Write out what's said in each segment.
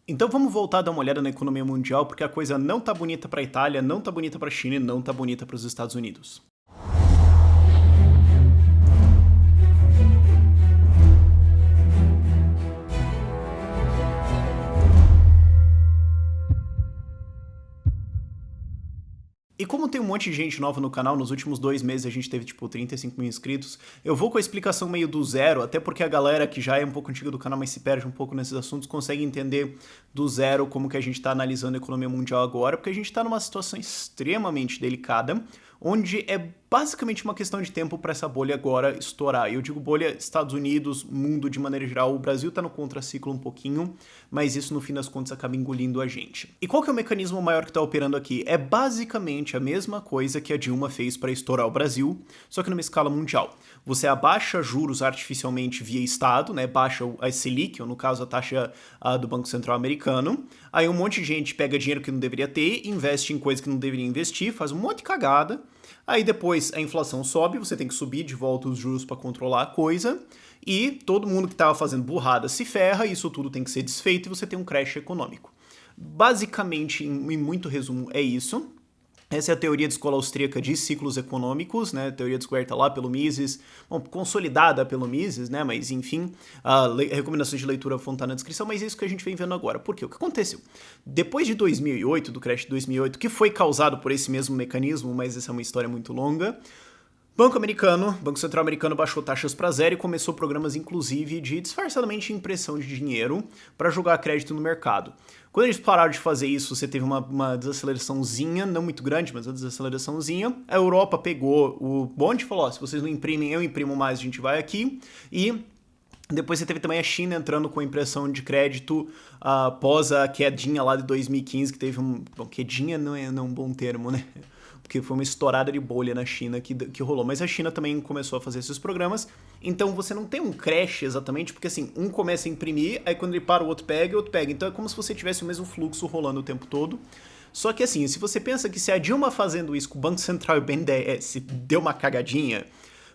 Então vamos voltar a dar uma olhada na economia mundial, porque a coisa não tá bonita para a Itália, não tá bonita para a China e não tá bonita para os Estados Unidos. E como tem um monte de gente nova no canal, nos últimos 2 meses a gente teve tipo 35 mil inscritos, eu vou com a explicação meio do zero, até porque a galera que já é um pouco antiga do canal, mas se perde um pouco nesses assuntos, consegue entender do zero como que a gente está analisando a economia mundial agora, porque a gente está numa situação extremamente delicada, onde é basicamente uma questão de tempo para essa bolha agora estourar. Eu digo bolha Estados Unidos, mundo de maneira geral, o Brasil está no contraciclo um pouquinho, mas isso no fim das contas acaba engolindo a gente. E qual que é o mecanismo maior que está operando aqui? É basicamente a mesma coisa que a Dilma fez para estourar o Brasil, só que numa escala mundial. Você abaixa juros artificialmente via Estado, né? Baixa a Selic, ou no caso a taxa do Banco Central americano, aí um monte de gente pega dinheiro que não deveria ter, investe em coisas que não deveria investir, faz um monte de cagada. Aí depois a inflação sobe, você tem que subir de volta os juros para controlar a coisa, e todo mundo que estava fazendo burrada se ferra, e isso tudo tem que ser desfeito e você tem um crash econômico. Basicamente, em muito resumo, é isso. Essa é a teoria de escola austríaca de ciclos econômicos, né? Teoria descoberta lá pelo Mises, bom, consolidada pelo Mises, né? Mas enfim, recomendações de leitura vão estar na descrição, mas é isso que a gente vem vendo agora. Por quê? O que aconteceu? Depois de 2008, do crash de 2008, que foi causado por esse mesmo mecanismo, mas essa é uma história muito longa, Banco Central americano baixou taxas para zero e começou programas, inclusive, de disfarçadamente impressão de dinheiro para jogar crédito no mercado. Quando eles pararam de fazer isso, você teve uma desaceleraçãozinha, não muito grande, mas uma desaceleraçãozinha. A Europa pegou o bonde e falou, ó, se vocês não imprimem, eu imprimo mais, a gente vai aqui. E depois você teve também a China entrando com impressão de crédito após a quedinha lá de 2015, que teve um... Bom, quedinha não é um bom termo, né? Porque foi uma estourada de bolha na China que rolou. Mas a China também começou a fazer esses programas, então você não tem um crash exatamente, porque assim, um começa a imprimir, aí quando ele para o outro pega. Então é como se você tivesse o mesmo fluxo rolando o tempo todo. Só que assim, se você pensa que se a Dilma fazendo isso com o Banco Central e o BNDES deu uma cagadinha,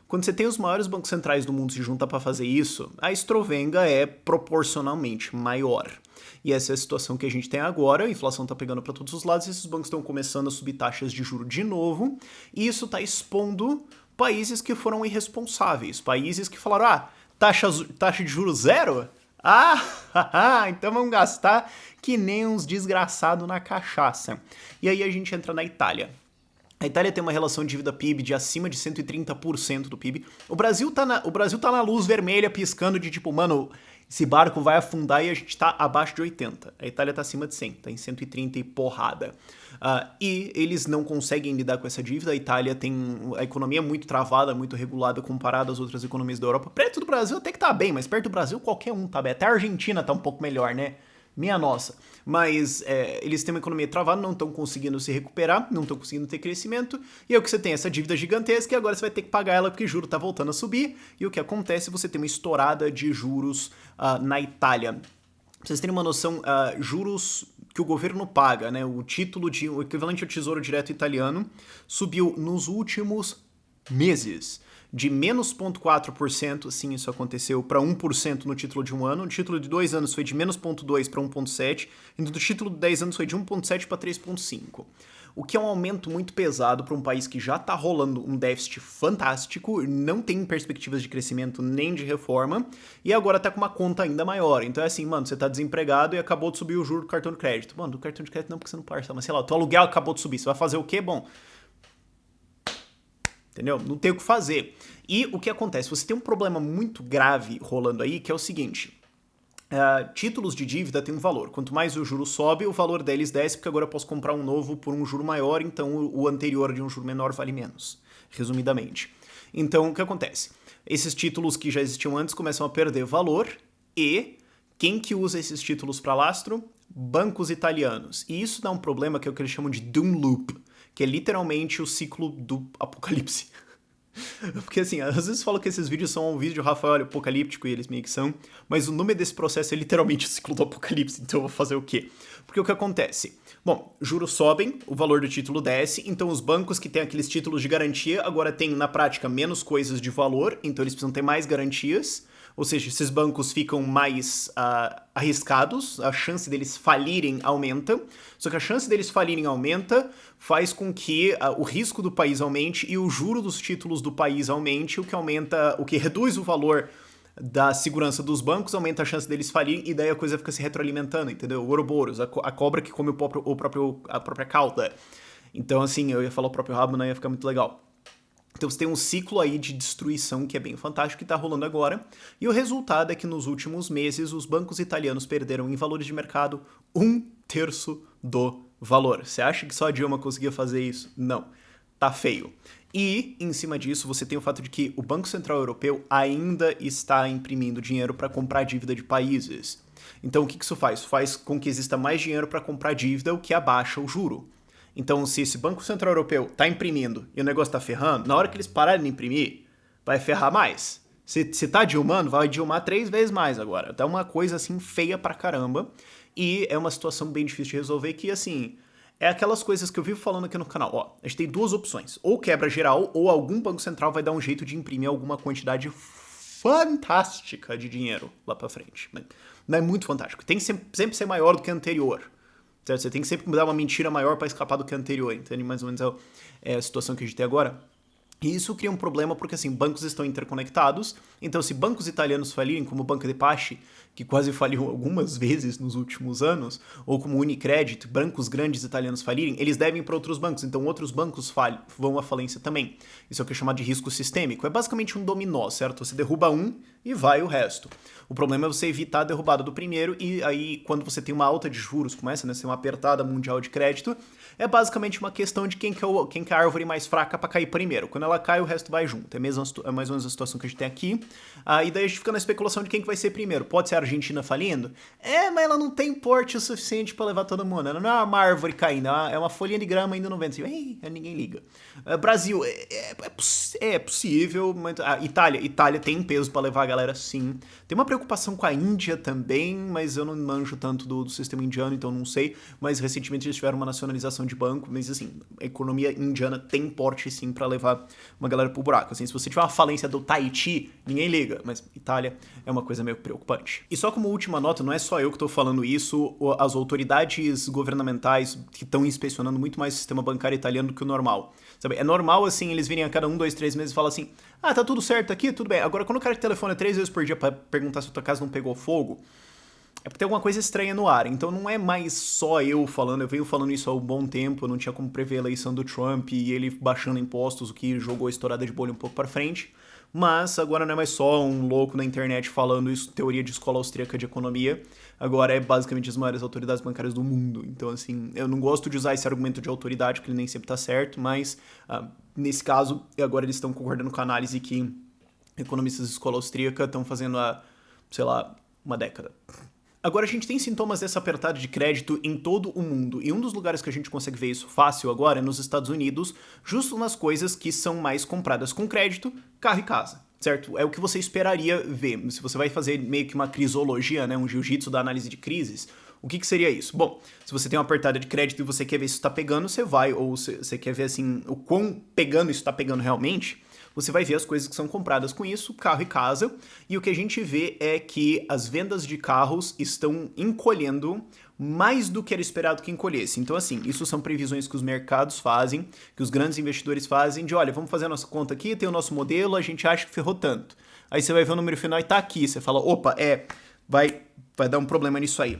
quando você tem os maiores bancos centrais do mundo se juntar para fazer isso, a estrovenga é proporcionalmente maior. E essa é a situação que a gente tem agora, a inflação está pegando para todos os lados, esses bancos estão começando a subir taxas de juros de novo, e isso está expondo países que foram irresponsáveis, países que falaram, taxa de juros zero? Então vamos gastar que nem uns desgraçados na cachaça. E aí a gente entra na Itália. A Itália tem uma relação de dívida PIB de acima de 130% do PIB. O Brasil tá na luz vermelha piscando de tipo, mano, esse barco vai afundar e a gente tá abaixo de 80. A Itália tá acima de 100, tá em 130 e porrada. E eles não conseguem lidar com essa dívida. A Itália tem a economia muito travada, muito regulada comparada às outras economias da Europa. Perto do Brasil até que tá bem, mas perto do Brasil qualquer um tá bem. Até a Argentina tá um pouco melhor, né? Minha nossa. Mas eles têm uma economia travada, não estão conseguindo se recuperar, não estão conseguindo ter crescimento, e é o que você tem, essa dívida gigantesca, e agora você vai ter que pagar ela porque o juro está voltando a subir, e o que acontece, você tem uma estourada de juros na Itália. Pra vocês terem uma noção, juros que o governo paga, né, o equivalente ao Tesouro Direto italiano, subiu nos últimos meses de menos 0,4%, sim, isso aconteceu, para 1% no título de um ano. No título de 2 anos foi de menos 0,2% para 1,7%, e no título de 10 anos foi de 1,7% para 3,5%. O que é um aumento muito pesado para um país que já está rolando um déficit fantástico, não tem perspectivas de crescimento nem de reforma, e agora está com uma conta ainda maior. Então é assim, mano, você está desempregado e acabou de subir o juro do cartão de crédito. Mano, do cartão de crédito não, porque você não parcela, mas sei lá, o teu aluguel acabou de subir, você vai fazer o quê? Bom, entendeu? Não tem o que fazer. E o que acontece? Você tem um problema muito grave rolando aí, que é o seguinte. Títulos de dívida têm um valor. Quanto mais o juro sobe, o valor deles desce, porque agora eu posso comprar um novo por um juro maior, então o anterior de um juro menor vale menos, resumidamente. Então, o que acontece? Esses títulos que já existiam antes começam a perder valor, e quem que usa esses títulos para lastro? Bancos italianos. E isso dá um problema que é o que eles chamam de doom loop, que é literalmente o ciclo do apocalipse. Porque assim, às vezes falam que esses vídeos são um vídeo de Rafael apocalíptico, e eles meio que são, mas o nome desse processo é literalmente o ciclo do apocalipse, então eu vou fazer o quê? Porque o que acontece? Bom, juros sobem, o valor do título desce, então os bancos que têm aqueles títulos de garantia agora têm, na prática, menos coisas de valor, então eles precisam ter mais garantias. Ou seja, esses bancos ficam mais arriscados, a chance deles falirem aumenta, só que a chance deles falirem aumenta faz com que o risco do país aumente e o juro dos títulos do país aumente, o que reduz o valor da segurança dos bancos, aumenta a chance deles falirem e daí a coisa fica se retroalimentando, entendeu? O Ouroboros, a cobra que come a própria cauda. Então, assim, eu ia falar o próprio rabo, não ia ficar muito legal. Então você tem um ciclo aí de destruição que é bem fantástico que está rolando agora, e o resultado é que nos últimos meses os bancos italianos perderam em valores de mercado 1/3 do valor. Você acha que só a Dilma conseguia fazer isso? Não. Tá feio. E, em cima disso, você tem o fato de que o Banco Central Europeu ainda está imprimindo dinheiro para comprar dívida de países. Então, o que isso faz? Faz com que exista mais dinheiro para comprar dívida, o que abaixa o juro. Então, se esse Banco Central Europeu está imprimindo e o negócio está ferrando, na hora que eles pararem de imprimir, vai ferrar mais. Se tá dilmando, vai dilmar 3 vezes mais agora. Tá uma coisa, assim, feia pra caramba. E é uma situação bem difícil de resolver que, assim, é aquelas coisas que eu vivo falando aqui no canal. Ó, a gente tem 2 opções. Ou quebra geral, ou algum banco central vai dar um jeito de imprimir alguma quantidade fantástica de dinheiro lá pra frente. Não é muito fantástico. Tem que sempre ser maior do que a anterior. Certo? Você tem que sempre dar uma mentira maior para escapar do que a anterior, entende? Mais ou menos é a situação que a gente tem agora. E isso cria um problema porque, assim, bancos estão interconectados, então se bancos italianos falirem, como o Banco de Paschi, que quase faliu algumas vezes nos últimos anos, ou como o Unicredit, bancos grandes italianos falirem, eles devem para outros bancos, então outros bancos vão à falência também. Isso é o que é chamado de risco sistêmico. É basicamente um dominó, certo? Você derruba um e vai o resto. O problema é você evitar a derrubada do primeiro, e aí, quando você tem uma alta de juros, começa a ser uma apertada mundial de crédito, é basicamente uma questão de quem que é a árvore mais fraca para cair primeiro. Quando ela cai, o resto vai junto. É mais ou menos a situação que a gente tem aqui. E daí a gente fica na especulação de quem que vai ser primeiro. Pode ser a Argentina falindo? Mas ela não tem porte o suficiente para levar todo mundo. Ela não é uma árvore caindo, é uma folhinha de grama indo no vento. Ninguém liga. Brasil, é possível. Mas, Itália tem peso para levar a galera, sim. Tem uma preocupação com a Índia também, mas eu não manjo tanto do sistema indiano, então não sei. Mas recentemente eles tiveram uma nacionalização de banco, mas assim, a economia indiana tem porte sim para levar uma galera pro buraco. Assim, se você tiver uma falência do Tahiti, ninguém liga, mas Itália é uma coisa meio preocupante. E só como última nota, não é só eu que tô falando isso, as autoridades governamentais que estão inspecionando muito mais o sistema bancário italiano do que o normal. Sabe? É normal, assim, eles virem a cada 1, 2, 3 meses e falam assim, tá tudo certo aqui, tudo bem. Agora, quando o cara te telefona 3 vezes por dia pra perguntar se a tua casa não pegou fogo, é porque tem alguma coisa estranha no ar. Então não é mais só eu falando, eu venho falando isso há um bom tempo, não tinha como prever a eleição do Trump e ele baixando impostos, o que jogou a estourada de bolha um pouco para frente. Mas agora não é mais só um louco na internet falando isso, teoria de escola austríaca de economia. Agora é basicamente as maiores autoridades bancárias do mundo. Então, assim, eu não gosto de usar esse argumento de autoridade, porque ele nem sempre tá certo, mas nesse caso, agora eles estão concordando com a análise que economistas de escola austríaca estão fazendo há, sei lá, uma década. Agora, a gente tem sintomas dessa apertada de crédito em todo o mundo, e um dos lugares que a gente consegue ver isso fácil agora é nos Estados Unidos, justo nas coisas que são mais compradas com crédito, carro e casa, certo? É o que você esperaria ver. Se você vai fazer meio que uma crisologia, né, um jiu-jitsu da análise de crises, o que seria isso? Bom, se você tem uma apertada de crédito e você quer ver se isso tá pegando, você vai, ou você quer ver, assim, o quão pegando isso tá pegando realmente, você vai ver as coisas que são compradas com isso, carro e casa, e o que a gente vê é que as vendas de carros estão encolhendo mais do que era esperado que encolhesse. Então, assim, isso são previsões que os mercados fazem, que os grandes investidores fazem, de olha, vamos fazer a nossa conta aqui, tem o nosso modelo, a gente acha que ferrou tanto. Aí você vai ver o número final e tá aqui, você fala, opa, vai dar um problema nisso aí.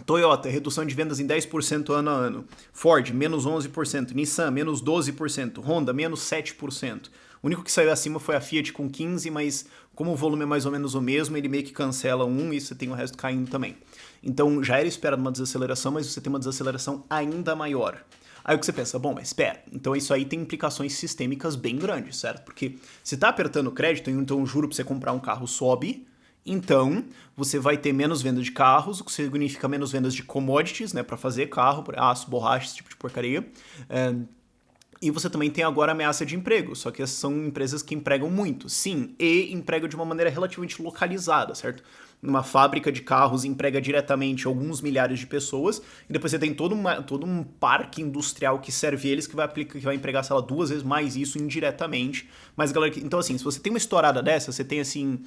Toyota, redução de vendas em 10% ano a ano. Ford, menos 11%. Nissan, menos 12%. Honda, menos 7%. O único que saiu acima foi a Fiat com 15%, mas como o volume é mais ou menos o mesmo, ele meio que cancela um e você tem o resto caindo também. Então já era esperado uma desaceleração, mas você tem uma desaceleração ainda maior. Aí o que você pensa, bom, mas espera, então isso aí tem implicações sistêmicas bem grandes, certo? Porque se tá apertando o crédito, então o juro para você comprar um carro sobe, então você vai ter menos vendas de carros, o que significa menos vendas de commodities, né, para fazer carro, aço, borracha, esse tipo de porcaria. E você também tem agora ameaça de emprego, só que essas são empresas que empregam muito, sim, e empregam de uma maneira relativamente localizada, certo? Uma fábrica de carros emprega diretamente alguns milhares de pessoas, e depois você tem todo um parque industrial que serve eles, que vai empregar, sei lá, 2 vezes mais isso indiretamente. Mas, galera, então assim, se você tem uma estourada dessa, você tem assim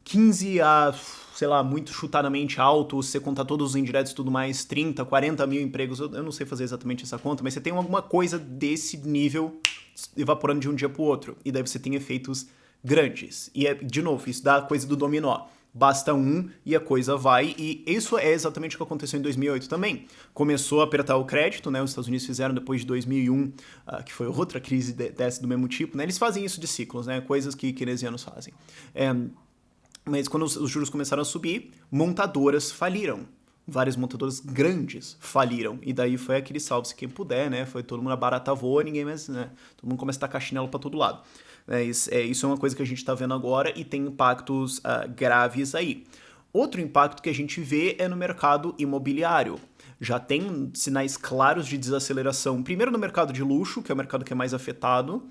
15 a, sei lá, muito chutadamente alto, se você contar todos os indiretos e tudo mais, 30, 40 mil empregos, eu não sei fazer exatamente essa conta, mas você tem alguma coisa desse nível evaporando de um dia pro outro, e daí você tem efeitos grandes. E, de novo, isso dá a coisa do dominó. Basta um e a coisa vai, e isso é exatamente o que aconteceu em 2008 também. Começou a apertar o crédito, né? Os Estados Unidos fizeram depois de 2001, que foi outra crise dessa do mesmo tipo, né? Eles fazem isso de ciclos, né? Coisas que keynesianos fazem. Mas quando os juros começaram a subir, montadoras faliram. Várias montadoras grandes faliram. E daí foi aquele salve-se quem puder, né? Foi todo mundo a barata voa, ninguém mais, né? Todo mundo começa a tacar chinelo pra todo lado. Isso é uma coisa que a gente está vendo agora e tem impactos graves aí. Outro impacto que a gente vê é no mercado imobiliário. Já tem sinais claros de desaceleração. Primeiro no mercado de luxo, que é o mercado que é mais afetado,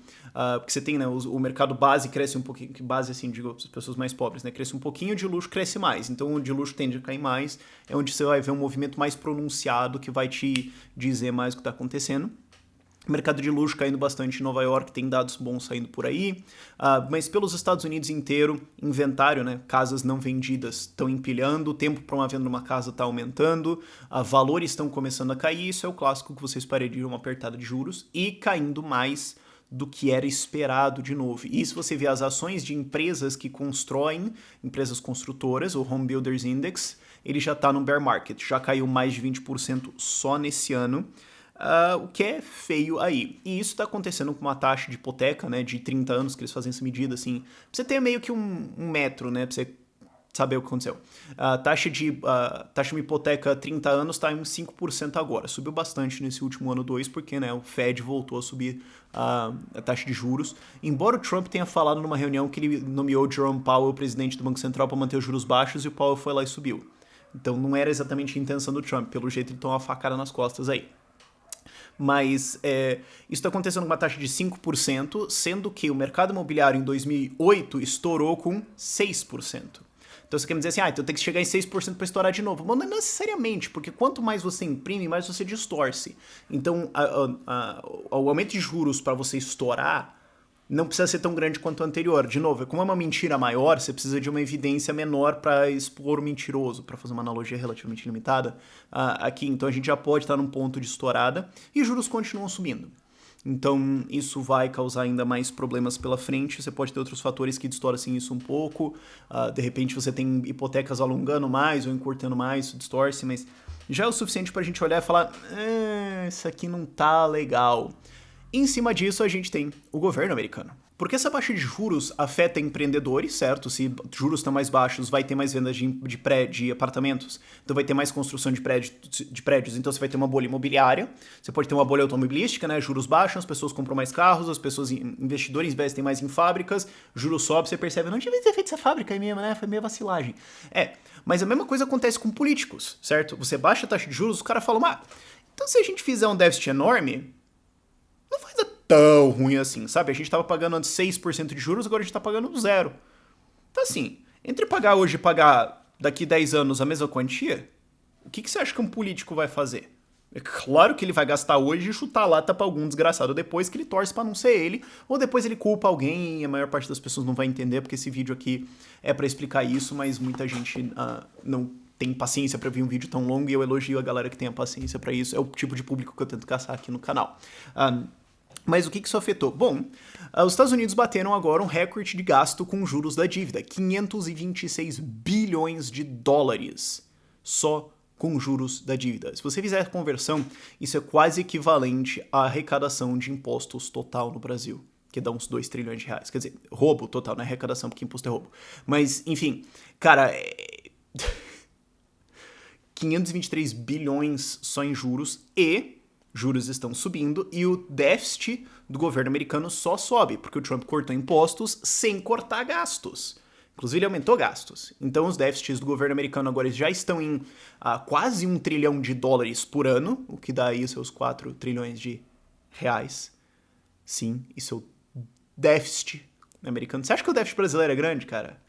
porque você tem, né, o mercado base cresce um pouquinho, base assim, digo, as pessoas mais pobres, né, cresce um pouquinho, de luxo cresce mais. Então o de luxo tende a cair mais, é onde você vai ver um movimento mais pronunciado que vai te dizer mais o que está acontecendo. Mercado de luxo caindo bastante em Nova York, tem dados bons saindo por aí, mas pelos Estados Unidos inteiro, inventário, né, casas não vendidas estão empilhando, o tempo para uma venda numa casa está aumentando, valores estão começando a cair, isso é o clássico que vocês esperariam, uma apertada de juros, e caindo mais do que era esperado de novo. E se você vê as ações de empresas que constroem, empresas construtoras, o Home Builders Index, ele já está no bear market, já caiu mais de 20% só nesse ano, o que é feio aí. E isso está acontecendo com uma taxa de hipoteca, né, de 30 anos, que eles fazem essa medida, assim, pra você ter meio que um metro, né, pra você saber o que aconteceu. A taxa de uma hipoteca 30 anos está em 5% agora. Subiu bastante nesse último ano, 2%, porque, né, o Fed voltou a subir a taxa de juros. Embora o Trump tenha falado numa reunião que ele nomeou Jerome Powell, presidente do Banco Central, para manter os juros baixos, e o Powell foi lá e subiu. Então não era exatamente a intenção do Trump. Pelo jeito ele tomou uma facada nas costas aí. Mas isso está acontecendo com uma taxa de 5%, sendo que o mercado imobiliário em 2008 estourou com 6%. Então você quer me dizer assim, então tem que chegar em 6% para estourar de novo. Mas não necessariamente, porque quanto mais você imprime, mais você distorce. Então o aumento de juros para você estourar não precisa ser tão grande quanto o anterior. De novo, como é uma mentira maior, você precisa de uma evidência menor para expor o mentiroso, para fazer uma analogia relativamente limitada aqui. Então a gente já pode estar num ponto de estourada e os juros continuam subindo. Então isso vai causar ainda mais problemas pela frente. Você pode ter outros fatores que distorcem isso um pouco. De repente você tem hipotecas alongando mais ou encurtando mais, isso distorce, mas já é o suficiente para a gente olhar e falar, isso aqui não tá legal. Em cima disso, a gente tem o governo americano. Porque essa baixa de juros afeta empreendedores, certo? Se juros estão mais baixos, vai ter mais vendas de apartamentos, então vai ter mais construção de prédios, então você vai ter uma bolha imobiliária, você pode ter uma bolha automobilística, né? Juros baixam, as pessoas compram mais carros, as pessoas, investidores investem mais em fábricas, juros sobe, você percebe, não devia ter feito essa fábrica aí mesmo, né? Foi meio vacilagem. Mas a mesma coisa acontece com políticos, certo? Você baixa a taxa de juros, os caras falam, então se a gente fizer um déficit enorme, não vai dar tão ruim assim, sabe? A gente tava pagando antes 6% de juros, agora a gente tá pagando 0. Então assim, entre pagar hoje e pagar daqui 10 anos a mesma quantia, o que você acha que um político vai fazer? É claro que ele vai gastar hoje e chutar a lata pra algum desgraçado depois, que ele torce pra não ser ele, ou depois ele culpa alguém e a maior parte das pessoas não vai entender, porque esse vídeo aqui é pra explicar isso, mas muita gente não tem paciência pra ver um vídeo tão longo e eu elogio a galera que tem a paciência pra isso. É o tipo de público que eu tento caçar aqui no canal. Mas o que isso afetou? Bom, os Estados Unidos bateram agora um recorde de gasto com juros da dívida, 526 bilhões de dólares só com juros da dívida. Se você fizer a conversão, isso é quase equivalente à arrecadação de impostos total no Brasil, que dá uns 2 trilhões de reais. Quer dizer, roubo total, não é arrecadação, porque imposto é roubo. Mas, enfim, cara, 523 bilhões só em juros e juros estão subindo e o déficit do governo americano só sobe, porque o Trump cortou impostos sem cortar gastos. Inclusive, ele aumentou gastos. Então, os déficits do governo americano agora já estão em quase 1 trilhão de dólares por ano, o que dá aí os seus 4 trilhões de reais. Sim, isso é o déficit americano. Você acha que o déficit brasileiro é grande, cara?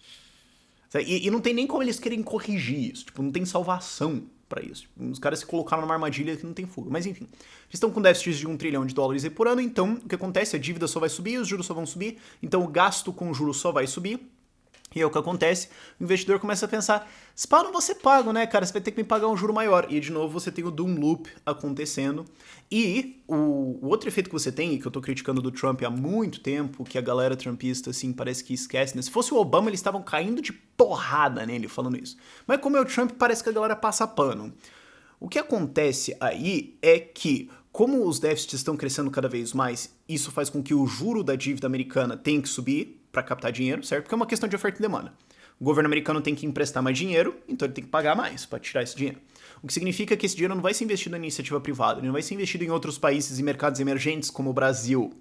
E não tem nem como eles querem corrigir isso. Tipo, não tem salvação pra isso. Os caras se colocaram numa armadilha que não tem fuga. Mas enfim, eles estão com déficits de 1 trilhão de dólares aí por ano, então o que acontece? A dívida só vai subir, os juros só vão subir, então o gasto com juros só vai subir, E é o que acontece, o investidor começa a pensar, se pá, não vou ser pago, né, cara, você vai ter que me pagar um juro maior. E de novo você tem o doom loop acontecendo. E o outro efeito que você tem, e que eu tô criticando do Trump há muito tempo, que a galera trumpista, assim, parece que esquece, né? Se fosse o Obama, eles estavam caindo de porrada nele falando isso. Mas como é o Trump, parece que a galera passa pano. O que acontece aí é que, como os déficits estão crescendo cada vez mais, isso faz com que o juro da dívida americana tenha que subir para captar dinheiro, certo? Porque é uma questão de oferta e demanda. O governo americano tem que emprestar mais dinheiro, então ele tem que pagar mais para tirar esse dinheiro. O que significa que esse dinheiro não vai ser investido em iniciativa privada, ele não vai ser investido em outros países e mercados emergentes como o Brasil.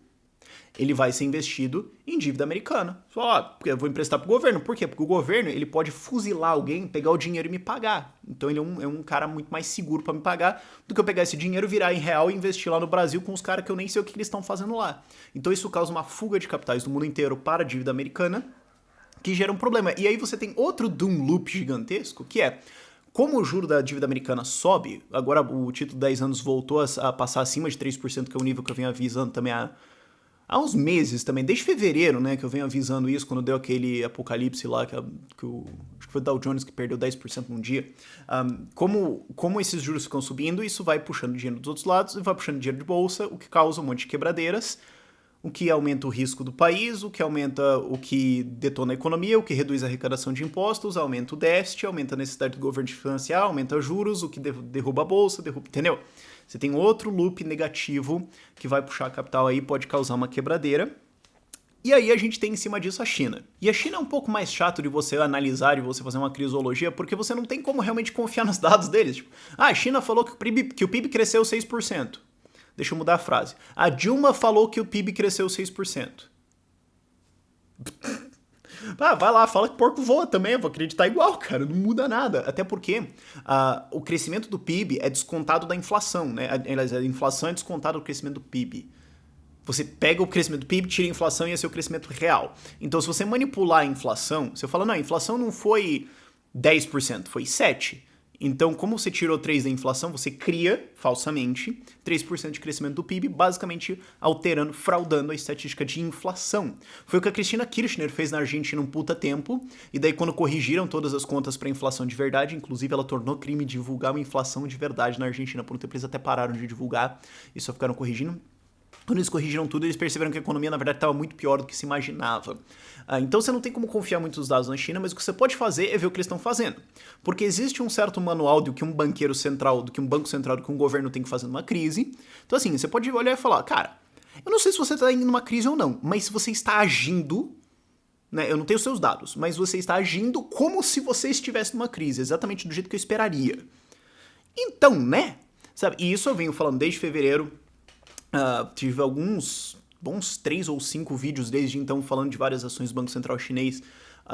Ele vai ser investido em dívida americana. Só, eu vou emprestar pro governo. Por quê? Porque o governo ele pode fuzilar alguém, pegar o dinheiro e me pagar. Então ele é um cara muito mais seguro para me pagar do que eu pegar esse dinheiro, virar em real e investir lá no Brasil com os caras que eu nem sei o que eles estão fazendo lá. Então isso causa uma fuga de capitais do mundo inteiro para a dívida americana, que gera um problema. E aí você tem outro doom loop gigantesco, que é, como o juro da dívida americana sobe, agora o título 10 anos voltou a passar acima de 3%, que é o nível que eu venho avisando também há uns meses também, desde fevereiro, né, que eu venho avisando isso, quando deu aquele apocalipse lá, acho que foi o Dow Jones que perdeu 10% num dia. Como esses juros ficam subindo, isso vai puxando dinheiro dos outros lados e vai puxando dinheiro de bolsa, o que causa um monte de quebradeiras, o que aumenta o risco do país, o que detona a economia, o que reduz a arrecadação de impostos, aumenta o déficit, aumenta a necessidade do governo de financiar, aumenta juros, o que derruba a bolsa, entendeu? Você tem outro loop negativo que vai puxar capital aí, pode causar uma quebradeira. E aí a gente tem em cima disso a China. E a China é um pouco mais chato de você analisar, de você fazer uma crisologia, porque você não tem como realmente confiar nos dados deles. Tipo, a China falou que o PIB cresceu 6%. Deixa eu mudar a frase. A Dilma falou que o PIB cresceu 6%. Vai lá, fala que porco voa também, eu vou acreditar igual, cara, não muda nada. Até porque o crescimento do PIB é descontado da inflação, né? Aliás, a inflação é descontada do crescimento do PIB. Você pega o crescimento do PIB, tira a inflação e esse é o crescimento real. Então, se você manipular a inflação, você fala, não, a inflação não foi 10%, foi 7%. Então, como você tirou 3 da inflação, você cria, falsamente, 3% de crescimento do PIB, basicamente alterando, fraudando a estatística de inflação. Foi o que a Cristina Kirchner fez na Argentina um puta tempo, e daí quando corrigiram todas as contas para inflação de verdade, inclusive ela tornou crime divulgar uma inflação de verdade na Argentina, por um tempo eles até pararam de divulgar e só ficaram corrigindo. Quando eles corrigiram tudo, eles perceberam que a economia, na verdade, estava muito pior do que se imaginava. Então você não tem como confiar muito nos dados na China, mas o que você pode fazer é ver o que eles estão fazendo. Porque existe um certo manual do que um banqueiro central, do que um banco central, do que um governo tem que fazer numa crise. Então assim, você pode olhar e falar, cara, eu não sei se você está indo numa crise ou não, mas se você está agindo, né, eu não tenho os seus dados, mas você está agindo como se você estivesse numa crise, exatamente do jeito que eu esperaria. Então, né? Sabe? E isso eu venho falando desde fevereiro. Tive alguns bons 3 ou 5 vídeos desde então falando de várias ações do Banco Central Chinês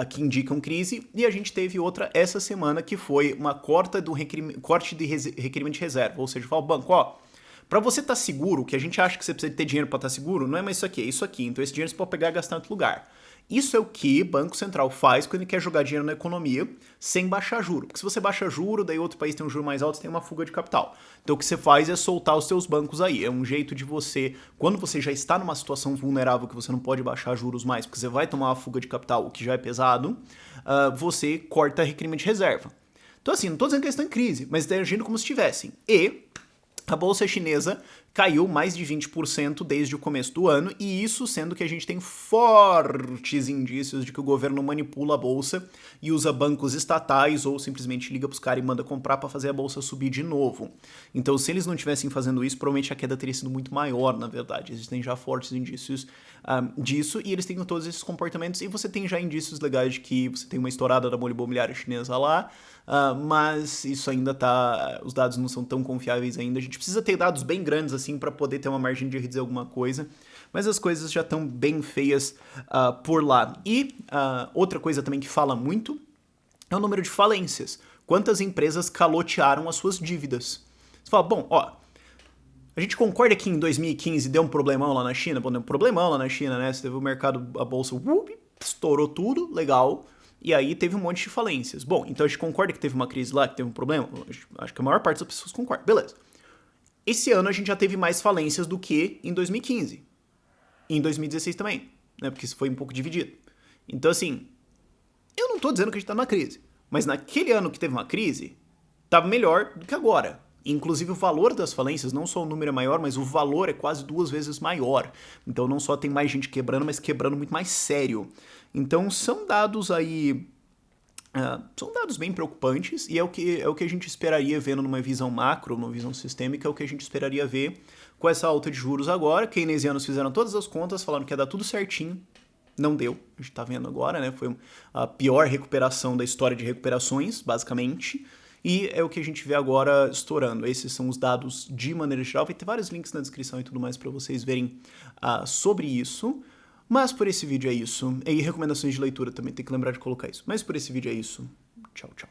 que indicam crise, e a gente teve outra essa semana que foi uma corte de requerimento de reserva, ou seja, fala, banco, ó, para você estar seguro, que a gente acha que você precisa ter dinheiro para estar seguro, não é mais isso aqui, é isso aqui, então esse dinheiro você pode pegar e gastar em outro lugar. Isso é o que o Banco Central faz quando ele quer jogar dinheiro na economia sem baixar juro. Porque se você baixa juro, daí outro país tem um juro mais alto, você tem uma fuga de capital. Então o que você faz é soltar os seus bancos aí. É um jeito de você, quando você já está numa situação vulnerável que você não pode baixar juros mais, porque você vai tomar uma fuga de capital, o que já é pesado, você corta requerimento de reserva. Então assim, não estou dizendo que eles estão em crise, mas estão agindo como se estivessem. E a bolsa chinesa caiu mais de 20% desde o começo do ano, e isso sendo que a gente tem fortes indícios de que o governo manipula a bolsa e usa bancos estatais ou simplesmente liga pros caras e manda comprar para fazer a bolsa subir de novo. Então, se eles não estivessem fazendo isso, provavelmente a queda teria sido muito maior, na verdade. Existem já fortes indícios disso, e eles têm todos esses comportamentos, e você tem já indícios legais de que você tem uma estourada da bolha imobiliária chinesa lá, mas isso ainda tá... Os dados não são tão confiáveis ainda. A gente precisa ter dados bem grandes assim para poder ter uma margem de erro e dizer alguma coisa, mas as coisas já estão bem feias por lá. E outra coisa também que fala muito é o número de falências. Quantas empresas calotearam as suas dívidas? Você fala, bom, ó, a gente concorda que em 2015 deu um problemão lá na China? Bom, deu um problemão lá na China, né? Você teve o mercado, a bolsa, estourou tudo, legal. E aí teve um monte de falências. Bom, então a gente concorda que teve uma crise lá, que teve um problema? Acho que a maior parte das pessoas concorda. Beleza. Esse ano a gente já teve mais falências do que em 2015. E em 2016 também, né? Porque isso foi um pouco dividido. Então, assim, Eu não tô dizendo que a gente tá numa crise, mas naquele ano que teve uma crise, tava melhor do que agora. Inclusive o valor das falências, não só o número é maior, mas o valor é quase 2 vezes maior. Então não só tem mais gente quebrando, mas quebrando muito mais sério. Então são dados aí. São dados bem preocupantes e é o que a gente esperaria ver numa visão macro, numa visão sistêmica, é o que a gente esperaria ver com essa alta de juros agora. Keynesianos fizeram todas as contas, falaram que ia dar tudo certinho. Não deu, a gente tá vendo agora, né? Foi a pior recuperação da história de recuperações, basicamente. E é o que a gente vê agora estourando. Esses são os dados de maneira geral. Vai ter vários links na descrição e tudo mais para vocês verem sobre isso. Mas por esse vídeo é isso. E recomendações de leitura também, tem que lembrar de colocar isso. Mas por esse vídeo é isso. Tchau, tchau.